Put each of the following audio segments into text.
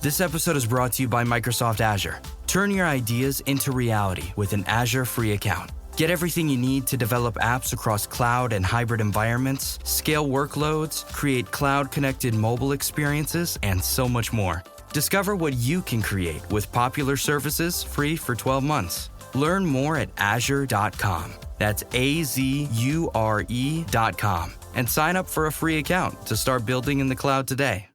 This episode is brought to you by Microsoft Azure. Turn your ideas into reality with an Azure free account. Get everything you need to develop apps across cloud and hybrid environments, scale workloads, create cloud-connected mobile experiences, and so much more. Discover what you can create with popular services free for 12 months. Learn more at azure.com. That's AZURE.com. And sign up for a free account to start building in the cloud today.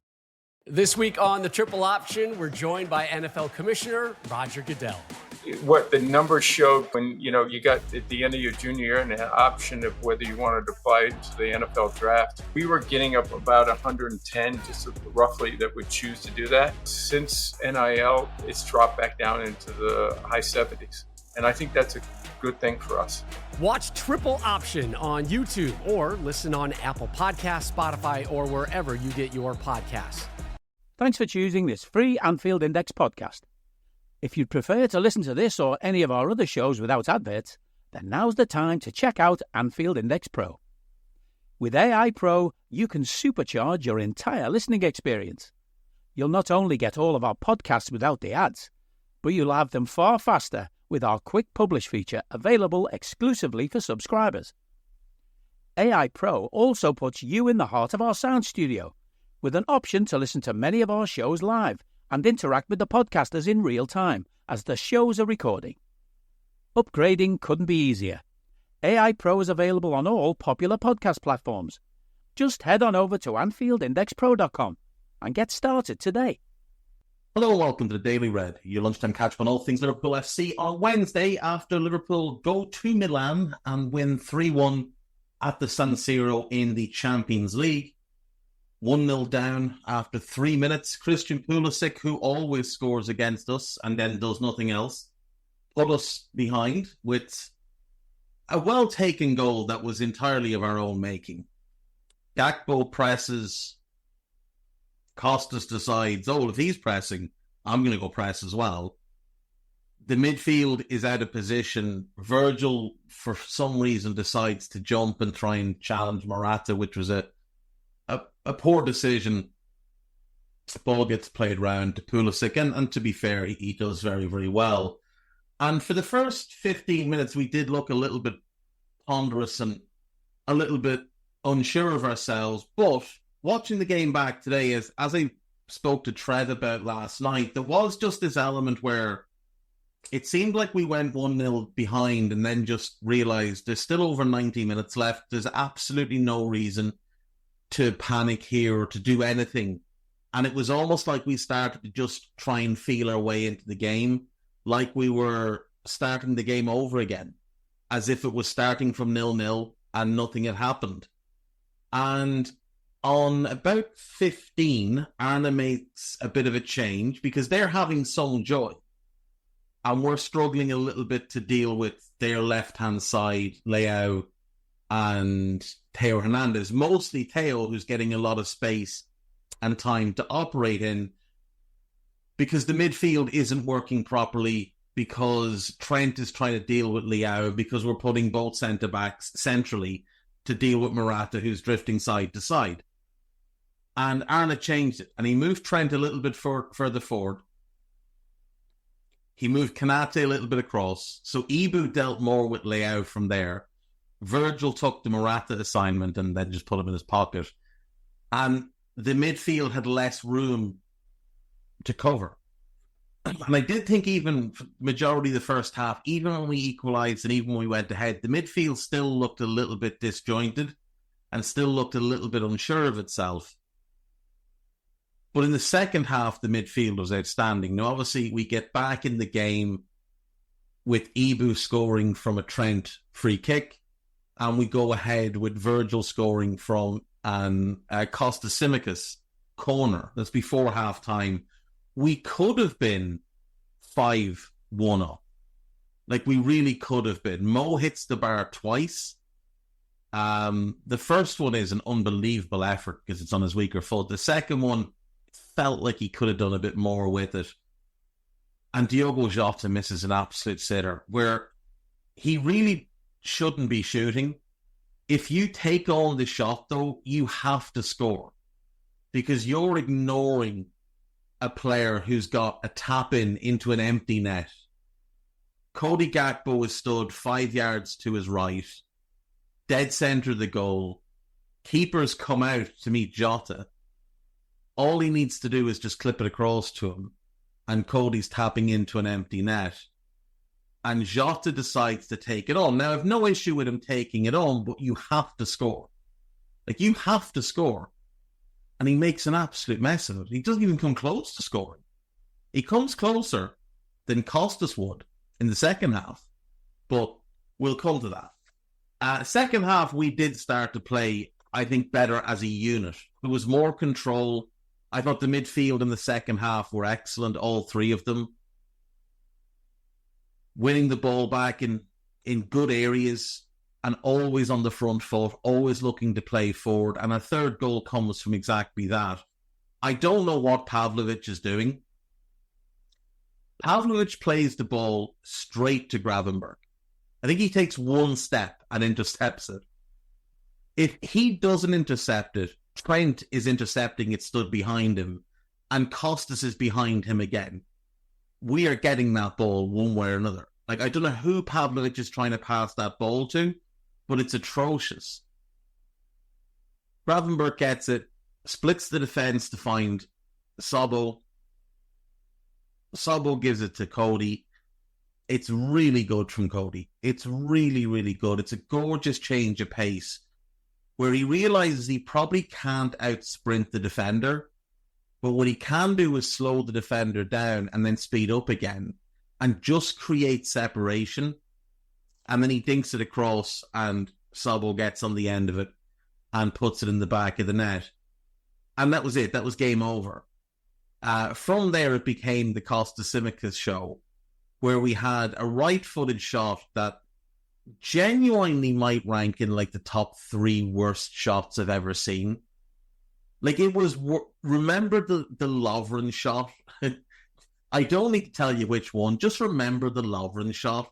This week on The Triple Option, we're joined by NFL Commissioner Roger Goodell. What the numbers showed when, you got at the end of your junior year and an option of whether you wanted to apply to the NFL draft, we were getting up about 110 just roughly that would choose to do that. Since NIL, it's dropped back down into the high 70s. And I think that's a good thing for us. Watch Triple Option on YouTube or listen on Apple Podcasts, Spotify, or wherever you get your podcasts. Thanks for choosing this free Anfield Index podcast. If you'd prefer to listen to this or any of our other shows without adverts, then now's the time to check out Anfield Index Pro. With AI Pro, you can supercharge your entire listening experience. You'll not only get all of our podcasts without the ads, but you'll have them far faster with our Quick Publish feature available exclusively for subscribers. AI Pro also puts you in the heart of our sound studio, with an option to listen to many of our shows live and interact with the podcasters in real time as the shows are recording. Upgrading couldn't be easier. AI Pro is available on all popular podcast platforms. Just head on over to AnfieldIndexPro.com and get started today. Hello and welcome to the Daily Red, your lunchtime catch on all things Liverpool FC on Wednesday after Liverpool go to Milan and win 3-1 at the San Siro in the Champions League. 1-0 down after 3 minutes. Christian Pulisic, who always scores against us and then does nothing else, put us behind with a well-taken goal that was entirely of our own making. Gakpo presses. Costas decides, if he's pressing, I'm going to go press as well. The midfield is out of position. Virgil, for some reason, decides to jump and try and challenge Morata, which was a poor decision. The ball gets played round to Pulisic, and to be fair, he does very, very well. And for the first 15 minutes, we did look a little bit ponderous and a little bit unsure of ourselves. But watching the game back today, as I spoke to Trev about last night, there was just this element where it seemed like we went 1-0 behind and then just realised there's still over 90 minutes left. There's absolutely no reason to panic here or to do anything. And it was almost like we started to just try and feel our way into the game, like we were starting the game over again, as if it was starting from 0-0 and nothing had happened. And on about 15, Arna makes a bit of a change because they're having some joy. And we're struggling a little bit to deal with their left-hand side, Leao and Theo Hernandez. Mostly Theo, who's getting a lot of space and time to operate in, because the midfield isn't working properly, because Trent is trying to deal with Leao, because we're putting both centre-backs centrally to deal with Morata, who's drifting side to side. And Arna changed it, and he moved Trent a little bit further forward. He moved Kanate a little bit across, so Ibu dealt more with Leao from there. Virgil took the Morata assignment and then just put him in his pocket. And the midfield had less room to cover. And I did think even for the majority of the first half, even when we equalised and even when we went ahead, the midfield still looked a little bit disjointed and still looked a little bit unsure of itself. But in the second half, the midfield was outstanding. Now, obviously, we get back in the game with Ibu scoring from a Trent free kick, and we go ahead with Virgil scoring from an Costas Tsimikas corner. That's before half-time. We could have been 5-1 up. Like, we really could have been. Mo hits the bar twice. The first one is an unbelievable effort because it's on his weaker foot. The second one felt like he could have done a bit more with it. And Diogo Jota misses an absolute sitter where he really shouldn't be shooting. If you take on the shot, though, you have to score because you're ignoring a player who's got a tap-in into an empty net. Cody Gakpo is stood 5 yards to his right, dead centre of the goal. Keepers come out to meet Jota. All he needs to do is just clip it across to him, and Cody's tapping into an empty net. And Jota decides to take it on. Now, I have no issue with him taking it on, but you have to score. Like, you have to score. And he makes an absolute mess of it. He doesn't even come close to scoring. He comes closer than Costas would in the second half. But we'll come to that. Second half, we did start to play, I think, better as a unit. There was more control. I thought the midfield in the second half were excellent, all three of them. Winning the ball back in good areas and always on the front foot, always looking to play forward. And a third goal comes from exactly that. I don't know what Pavlovic is doing. Pavlovic plays the ball straight to Gravenberch. I think he takes one step and intercepts it. If he doesn't intercept it, Trent is intercepting it stood behind him, and Costas is behind him again. We are getting that ball one way or another. Like, I don't know who Pavlovic is trying to pass that ball to, but it's atrocious. Gravenberch gets it, splits the defence to find Sobbo. Sobbo gives it to Cody. It's really good from Cody. It's really, really good. It's a gorgeous change of pace where he realises he probably can't out-sprint the defender, but what he can do is slow the defender down and then speed up again and just create separation. And then he dinks it across and Sobbo gets on the end of it and puts it in the back of the net. And that was it. That was game over. From there, it became the Costa Simicas show, where we had a right-footed shot that genuinely might rank in like the top 3 worst shots I've ever seen. Like, it was, remember the Lovren shot? I don't need to tell you which one. Just remember the Lovren shot.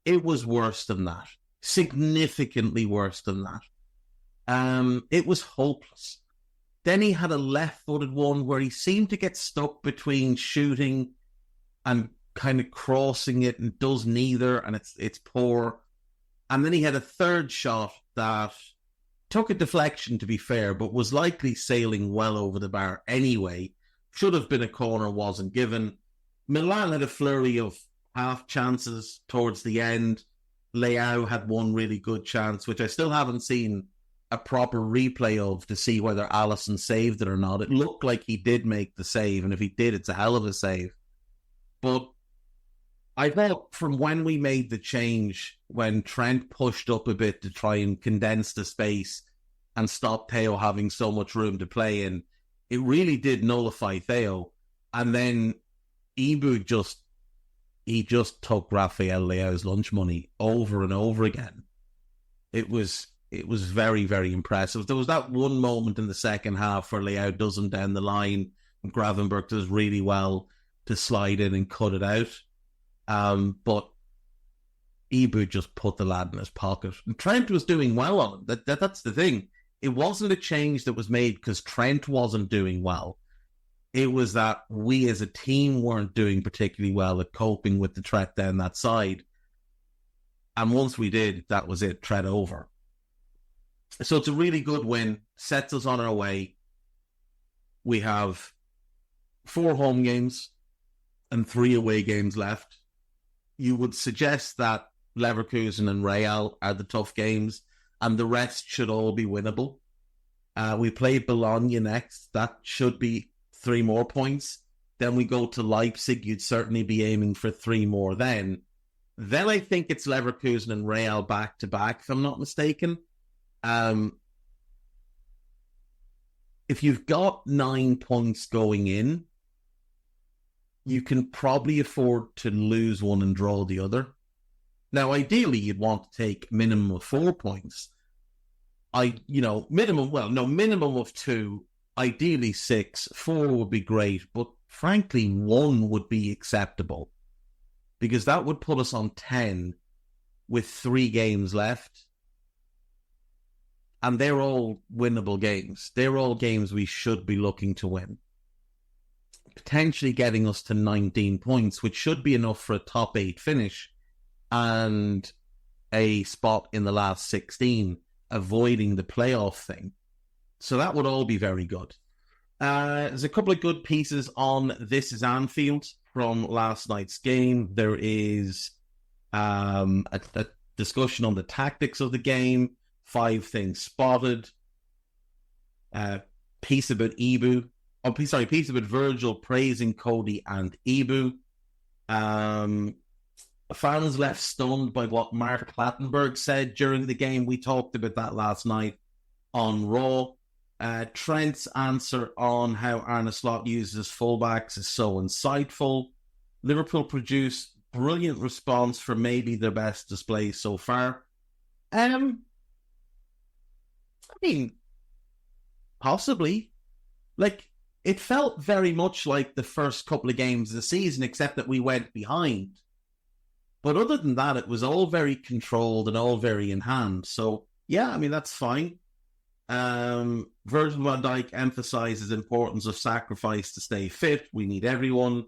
It was worse than that. Significantly worse than that. It was hopeless. Then he had a left-footed one where he seemed to get stuck between shooting and kind of crossing it and does neither, and it's poor. And then he had a third shot that took a deflection, to be fair, but was likely sailing well over the bar anyway. Should have been a corner, wasn't given. Milan had a flurry of half chances towards the end. Leao had one really good chance, which I still haven't seen a proper replay of to see whether Alisson saved it or not. It looked like he did make the save, and if he did, it's a hell of a save. But I thought from when we made the change, when Trent pushed up a bit to try and condense the space and stop Theo having so much room to play in, it really did nullify Theo. And then Ibu just took Rafael Leao's lunch money over and over again. It was very, very impressive. There was that one moment in the second half where Leao doesn't down the line and Gravenberch does really well to slide in and cut it out. But Ibu just put the lad in his pocket. And Trent was doing well on him. That's the thing. It wasn't a change that was made because Trent wasn't doing well. It was that we as a team weren't doing particularly well at coping with the threat down that side. And once we did, that was it, threat over. So it's a really good win. Sets us on our way. We have 4 home games and 3 away games left. You would suggest that Leverkusen and Real are the tough games, and the rest should all be winnable. We play Bologna next. That should be 3 more points. Then we go to Leipzig. You'd certainly be aiming for 3 more then. Then I think it's Leverkusen and Real back-to-back, if I'm not mistaken. If you've got 9 points going in, you can probably afford to lose one and draw the other. Now, ideally, you'd want to take minimum of 4 points. Minimum of 2, ideally 6. 4 would be great, but frankly, 1 would be acceptable because that would put us on 10 with 3 games left. And they're all winnable games. They're all games we should be looking to win. potentially getting us to 19 points, which should be enough for a top 8 finish and a spot in the last 16, avoiding the playoff thing. So that would all be very good. There's a couple of good pieces on This Is Anfield from last night's game. There is a discussion on the tactics of the game, 5 things spotted, piece about piece about Virgil praising Cody and Ibu. Fans left stunned by what Mark Clattenburg said during the game. We talked about that last night on Raw. Trent's answer on how Arne Slot uses fullbacks is so insightful. Liverpool produced brilliant response for maybe their best display so far. I mean, possibly. Like, it felt very much like the first couple of games of the season, except that we went behind. But other than that, it was all very controlled and all very in hand. So, yeah, I mean, that's fine. Virgil van Dijk emphasizes the importance of sacrifice to stay fit. We need everyone.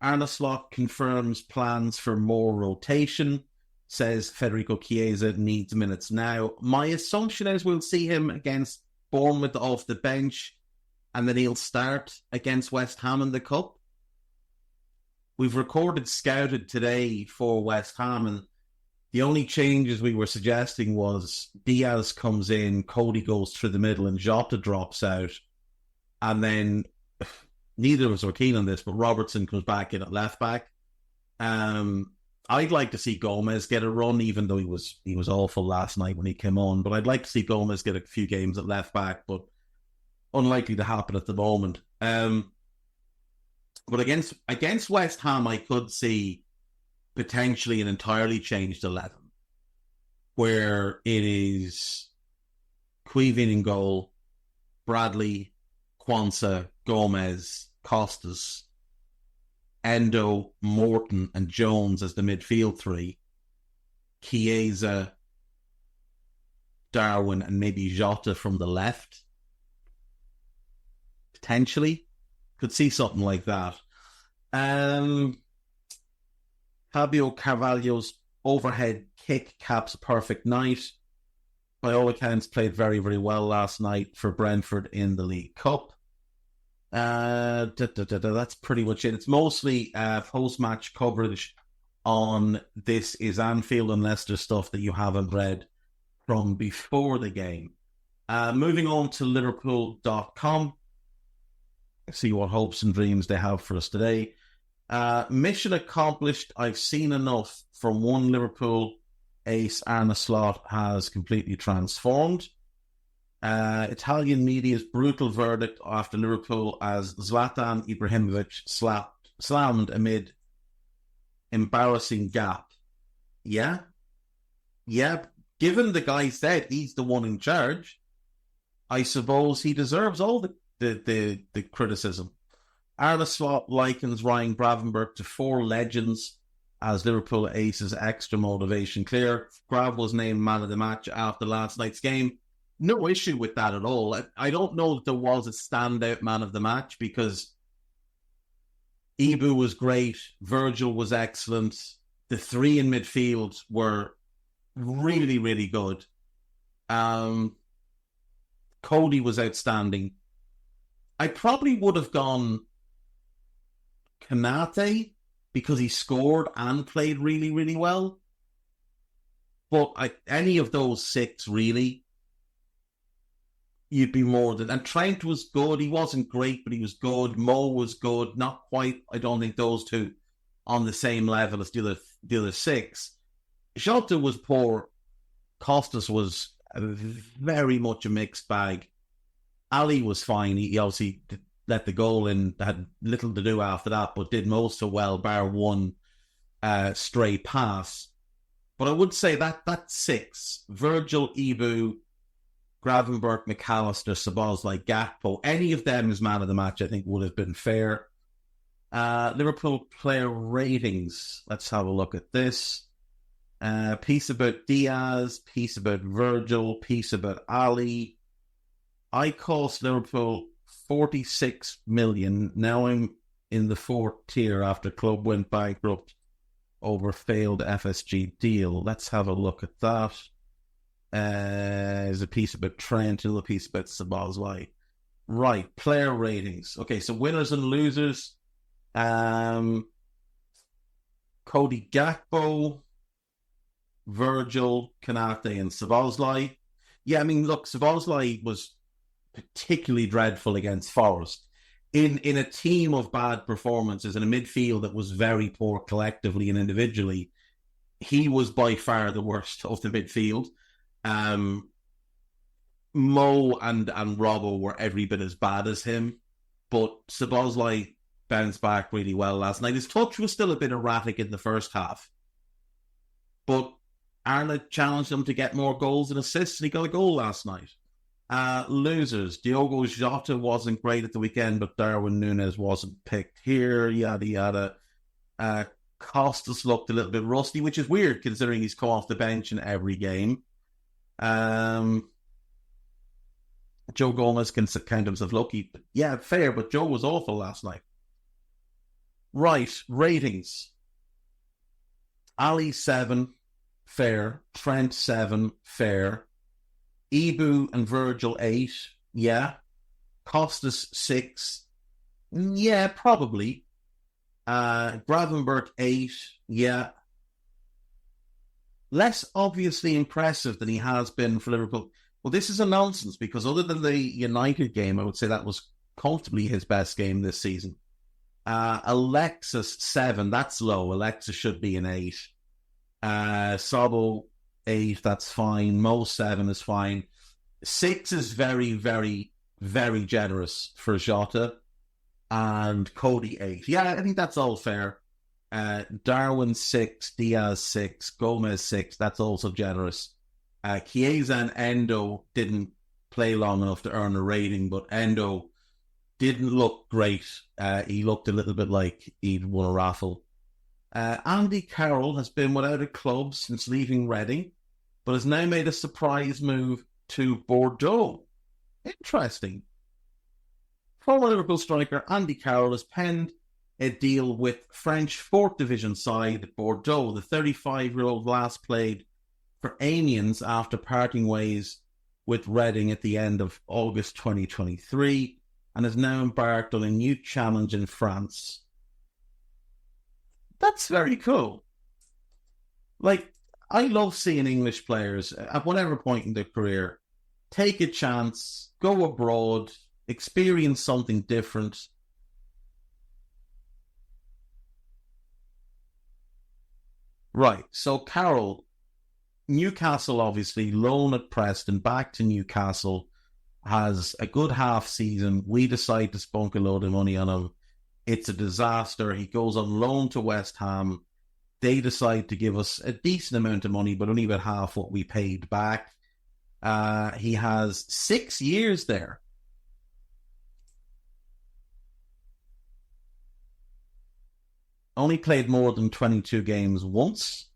Arne Slot confirms plans for more rotation. Says Federico Chiesa needs minutes now. My assumption is we'll see him against Bournemouth off the bench, and then he'll start against West Ham in the Cup. We've recorded Scouted today for West Ham, and the only changes we were suggesting was Diaz comes in, Cody goes through the middle, and Jota drops out. And then, neither of us were keen on this, but Robertson comes back in at left back. I'd like to see Gomez get a run, even though he was awful last night when he came on. But I'd like to see Gomez get a few games at left back, but unlikely to happen at the moment. But against West Ham, I could see potentially an entirely changed 11, where it is Queevin in goal, Bradley, Quansah, Gomez, Costas, Endo, Morton, and Jones as the midfield 3, Chiesa, Darwin, and maybe Jota from the left. Potentially. Could see something like that. Fabio Carvalho's overhead kick caps a perfect night. By all accounts, played very, very well last night for Brentford in the League Cup. That's pretty much it. It's mostly post-match coverage on This Is Anfield, unless there's stuff that you haven't read from before the game. Moving on to Liverpool.com. See what hopes and dreams they have for us today. Mission accomplished. I've seen enough from one Liverpool ace. Arne Slot has completely transformed. Italian media's brutal verdict after Liverpool as Zlatan Ibrahimovic slammed amid embarrassing gap. Yeah. Given the guy said he's the one in charge, I suppose he deserves all the criticism. Arne Slot likens Ryan Gravenberch to 4 legends as Liverpool aces extra motivation clear. Grav was named man of the match after last night's game. No issue with that at all. I don't know that there was a standout man of the match because Ibu was great, Virgil was excellent, the 3 in midfield were really, really good. Cody was outstanding. I probably would have gone Kanate because he scored and played really, really well. But any of those 6 really, you'd be more than... And Trent was good. He wasn't great, but he was good. Mo was good. Not quite, I don't think, those 2 on the same level as the other 6. Jota was poor. Costas was very much a mixed bag. Ali was fine. He obviously let the goal in, had little to do after that, but did most so well, bar one stray pass. But I would say that 6, Virgil, Ibu, Gravenberch, McAllister, Szoboszlai, Gakpo, any of them as man of the match, I think would have been fair. Liverpool player ratings. Let's have a look at this. Piece about Diaz, piece about Virgil, piece about Ali. I cost Liverpool 46 million. Now I'm in the fourth tier after club went bankrupt over failed FSG deal. Let's have a look at that. There's a piece about Trent, another piece about Szoboszlai. Right, player ratings. Okay, so winners and losers. Cody Gakpo, Virgil, Kanate, and Szoboszlai. Yeah, I mean, look, Szoboszlai was particularly dreadful against Forest. In a team of bad performances, in a midfield that was very poor collectively and individually, he was by far the worst of the midfield. Mo and Robbo were every bit as bad as him, but Szoboszlai bounced back really well last night. His touch was still a bit erratic in the first half, but Arnold challenged him to get more goals and assists, and he got a goal last night. Losers. Diogo Jota wasn't great at the weekend, but Darwin Núñez wasn't picked here, yada yada. Costas looked a little bit rusty, which is weird considering he's come off the bench in every game. Joe Gomez can count himself lucky. Yeah, fair, but Joe was awful last night. Right, ratings. Ali 7, fair. Trent 7, fair. Ibu and Virgil 8, yeah. Costas 6, yeah, probably. Gravenberch 8, yeah. Less obviously impressive than he has been for Liverpool. Well, this is a nonsense because other than the United game, I would say that was comfortably his best game this season. Alexis 7, that's low. Alexis should be an 8. Sobo 8, that's fine. Mo 7 is fine. 6 is very, very, very generous for Jota. And Cody 8. Yeah, I think that's all fair. Darwin 6, Diaz 6, Gomez 6, that's also generous. Chiesa and Endo didn't play long enough to earn a rating, but Endo didn't look great. He looked a little bit like he'd won a raffle. Andy Carroll has been without a club since leaving Reading, but has now made a surprise move to Bordeaux. Interesting. Former Liverpool striker Andy Carroll has penned a deal with French 4th Division side Bordeaux. The 35-year-old last played for Amiens after parting ways with Reading at the end of August 2023 and has now embarked on a new challenge in France. That's very cool. Like, I love seeing English players at whatever point in their career take a chance, go abroad, experience something different. Right, so Carroll, Newcastle obviously, loan at Preston, back to Newcastle, has a good half season. We decide to spunk a load of money on him. It's a disaster. He goes on loan to West Ham. They decide to give us a decent amount of money, but only about half what we paid back. He has 6 years there. Only played more than 22 games once.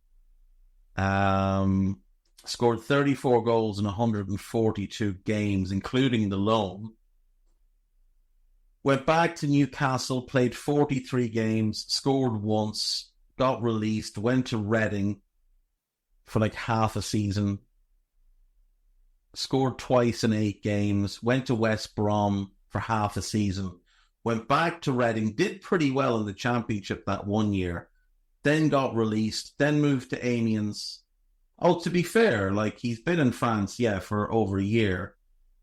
Scored 34 goals in 142 games, including the loan. Went back to Newcastle, played 43 games, scored once, got released, went to Reading for like half a season, scored twice in 8 games, went to West Brom for half a season, went back to Reading, did pretty well in the Championship that 1 year, then got released, then moved to Amiens. Oh, to be fair, like, he's been in France, yeah, for over a year.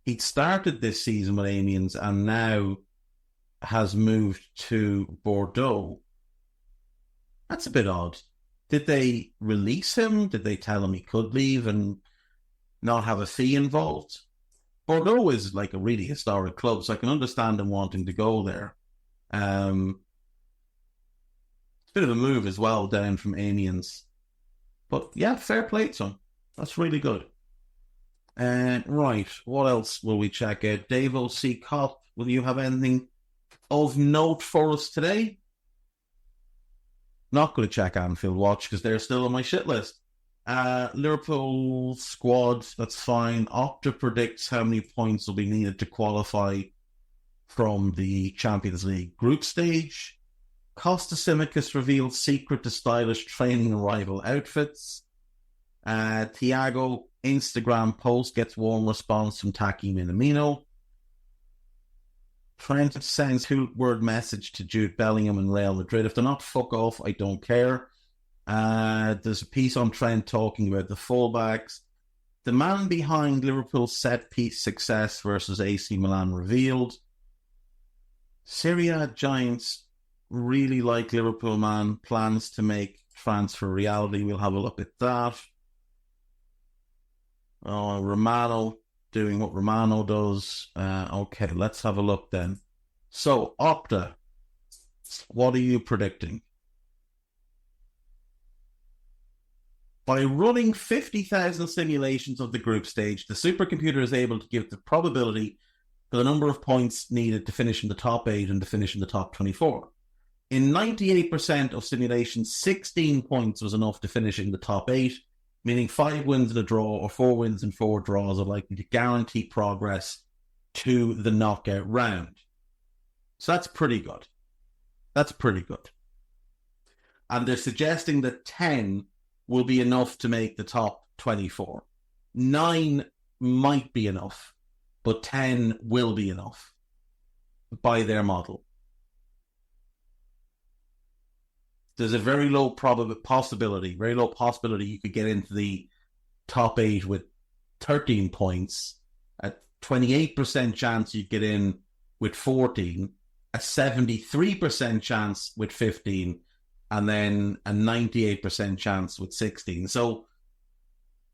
He'd started this season with Amiens and now has moved to Bordeaux. That's a bit odd. Did they release him? Did they tell him he could leave and not have a fee involved? Bordeaux is like a really historic club, so I can understand him wanting to go there. It's a bit of a move as well, down from Amiens. But yeah, fair play to him. That's really good. Right, what else will we check out? Dave O.C. Cop, will you have anything of note for us today? Not going to check Anfield Watch because they're still on my shit list. Liverpool squad, that's fine. Opta predicts how many points will be needed to qualify from the Champions League group stage. Costa Simicus reveals secret to stylish training and rival outfits. Thiago Instagram post gets warm response from Taki Minamino. Trent sends word message to Jude Bellingham and Real Madrid. If they're not, fuck off, I don't care. There's a piece on Trent talking about the fullbacks. The man behind Liverpool's set-piece success versus AC Milan revealed. Serie A giants really like Liverpool, man. Plans to make transfer reality. We'll have a look at that. Oh, Romano doing what Romano does. Okay, let's have a look then. So, Opta, what are you predicting? By running 50,000 simulations of the group stage, the supercomputer is able to give the probability for the number of points needed to finish in the top 8 and to finish in the top 24. In 98% of simulations, 16 points was enough to finish in the top 8, meaning 5 wins and a draw or 4 wins and 4 draws are likely to guarantee progress to the knockout round. So that's pretty good. That's pretty good. And they're suggesting that 10 will be enough to make the top 24. 9 might be enough, but 10 will be enough by their model. There's a very low possibility you could get into the top 8 with 13 points, a 28% chance you'd get in with 14, a 73% chance with 15, and then a 98% chance with 16. So,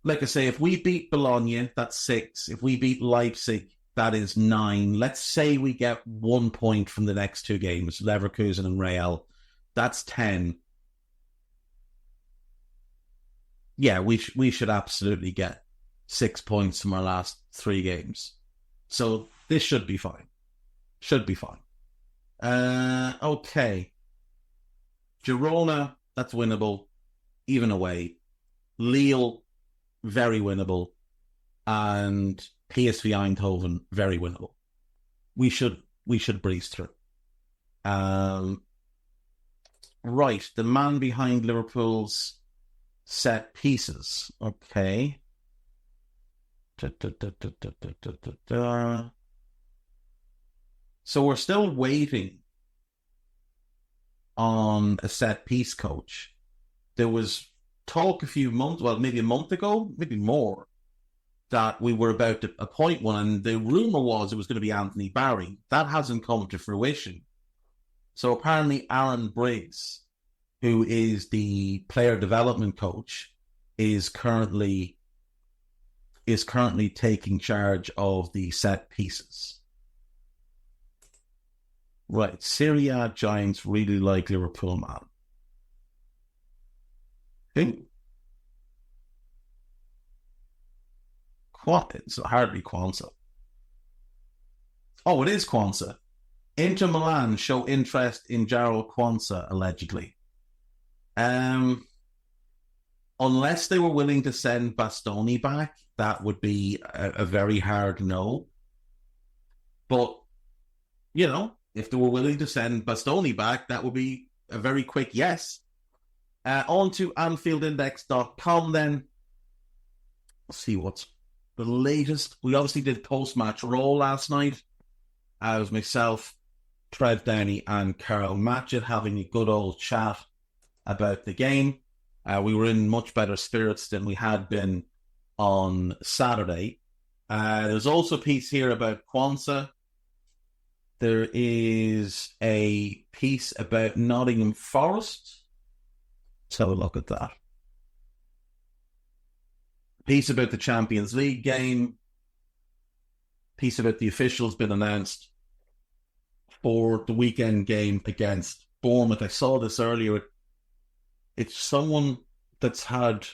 like I say, if we beat Bologna, that's 6. If we beat Leipzig, that is 9. Let's say we get 1 point from the next 2 games, Leverkusen and Real. That's 10. Yeah, we should absolutely get 6 points from our last 3 games. So this should be fine. Should be fine. Okay. Girona, that's winnable, even away. Lille, very winnable. And PSV Eindhoven, very winnable. We should breeze through. Right, the man behind Liverpool's set pieces. Okay. So we're still waiting on a set piece coach. There was talk a few months, well, maybe a month ago, maybe more, that we were about to appoint one, and the rumour was it was going to be Anthony Barry. That hasn't come to fruition. So apparently Aaron Briggs, who is the player development coach, is currently taking charge of the set pieces. Right, Serie A giants really like Liverpool, man. Who? It's hardly Kwanzaa. Oh, it is Kwanzaa. Inter Milan show interest in Jarrell Kwanzaa, allegedly. Unless they were willing to send Bastoni back, that would be a very hard no. But, you know, if they were willing to send Bastoni back, that would be a very quick yes. On to AnfieldIndex.com then. Let's see what's the latest. We obviously did post-match roll last night. It was myself, Trev Downey and Carl Matchett having a good old chat about the game. We were in much better spirits than we had been on Saturday. There's also a piece here about Kwanzaa. There is a piece about Nottingham Forest. Let's have a look at that. Piece about the Champions League game. Piece about the officials been announced for the weekend game against Bournemouth. I saw this earlier. It's someone that's had,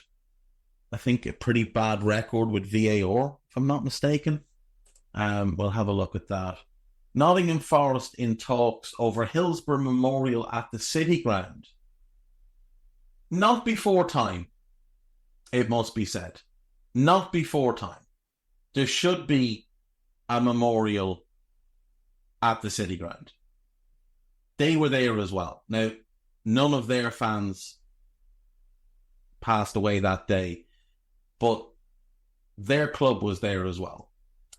I think, a pretty bad record with VAR, if I'm not mistaken. We'll have a look at that. Nottingham Forest in talks over Hillsborough Memorial at the City Ground. Not before time, it must be said. Not before time. There should be a memorial at the City Ground. they were there as well. Now, none of their fans passed away that day, but their club was there as well.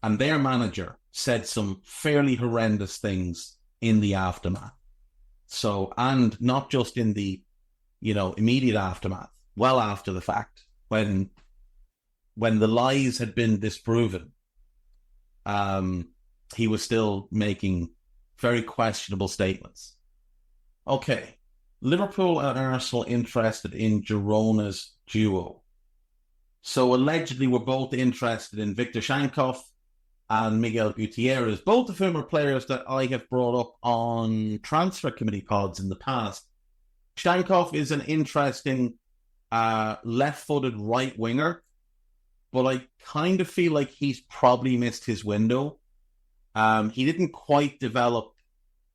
And their manager said some fairly horrendous things in the aftermath. So, and not just in the, immediate aftermath, well after the fact, when the lies had been disproven, he was still making very questionable statements. Okay, Liverpool and Arsenal interested in Girona's duo. So allegedly we're both interested in Viktor Shankov and Miguel Gutierrez, both of whom are players that I have brought up on transfer committee pods in the past. Shankov is an interesting left-footed right winger, but I kind of feel like he's probably missed his window. He didn't quite develop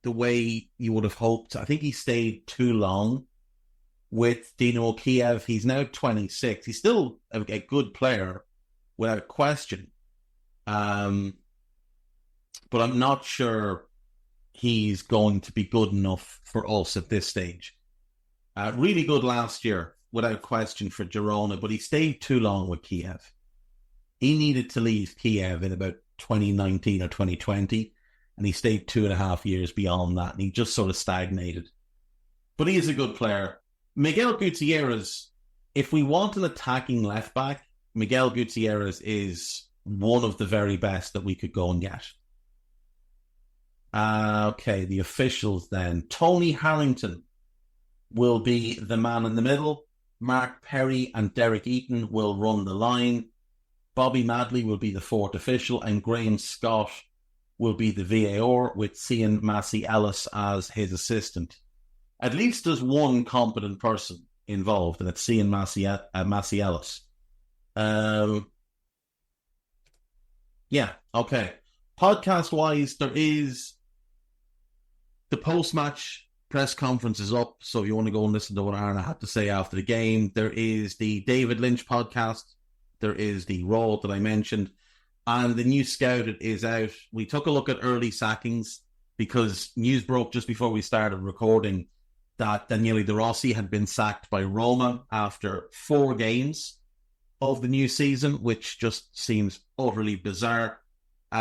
the way you would have hoped. I think he stayed too long with Dynamo Kiev. He's now 26. He's still a good player, without question. But I'm not sure he's going to be good enough for us at this stage. Really good last year, without question, for Girona, but he stayed too long with Kiev. He needed to leave Kiev in about 2019 or 2020, and he stayed 2.5 years beyond that, and he just sort of stagnated. But he is a good player. Miguel Gutierrez, if we want an attacking left-back, Miguel Gutierrez is one of the very best that we could go and get. Okay, the officials then. Tony Harrington will be the man in the middle. Mark Perry and Derek Eaton will run the line. Bobby Madley will be the fourth official, and Graham Scott will be the VAR, with Cian Massey Ellis as his assistant. At least there's one competent person involved, and it's Cian Massey Ellis. Yeah, okay. Podcast-wise, there is the post-match press conference is up, so if you want to go and listen to what Arna had to say after the game, there is the David Lynch podcast, there is the Raw that I mentioned, and the new Scouted is out. We took a look at early sackings because news broke just before we started recording that Daniele De Rossi had been sacked by Roma after 4 games of the new season, which just seems utterly bizarre.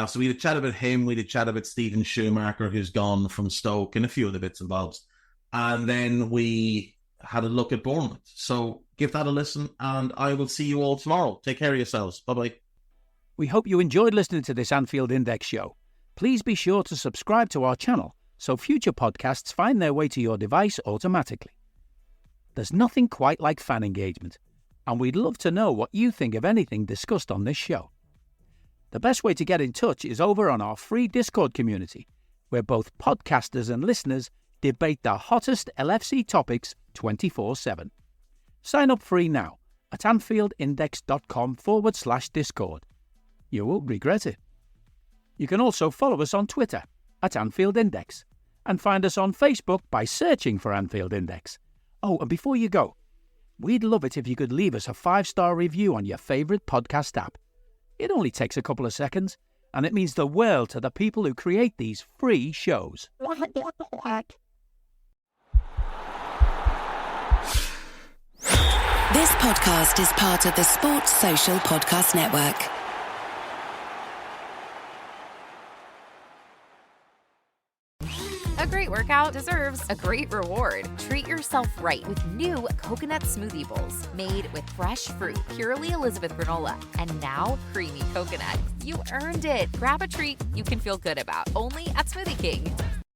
So we had a chat about him, we had a chat about Stephen Schumacher, who's gone from Stoke, and a few other bits and bobs. And then we had a look at Bournemouth. So give that a listen, and I will see you all tomorrow. Take care of yourselves. Bye-bye. We hope you enjoyed listening to this Anfield Index show. Please be sure to subscribe to our channel so future podcasts find their way to your device automatically. There's nothing quite like fan engagement, and we'd love to know what you think of anything discussed on this show. The best way to get in touch is over on our free Discord community, where both podcasters and listeners debate the hottest LFC topics 24/7. Sign up free now at AnfieldIndex.com/Discord. You won't regret it. You can also follow us on Twitter at Anfield Index and find us on Facebook by searching for Anfield Index. Oh, and before you go, we'd love it if you could leave us a 5-star review on your favourite podcast app. It only takes a couple of seconds, and it means the world to the people who create these free shows. This podcast is part of the Sports Social Podcast Network. A great workout deserves a great reward. Treat yourself right with new coconut smoothie bowls made with fresh fruit, purely Elizabeth granola, and now creamy coconut. You earned it. Grab a treat you can feel good about, only at Smoothie King.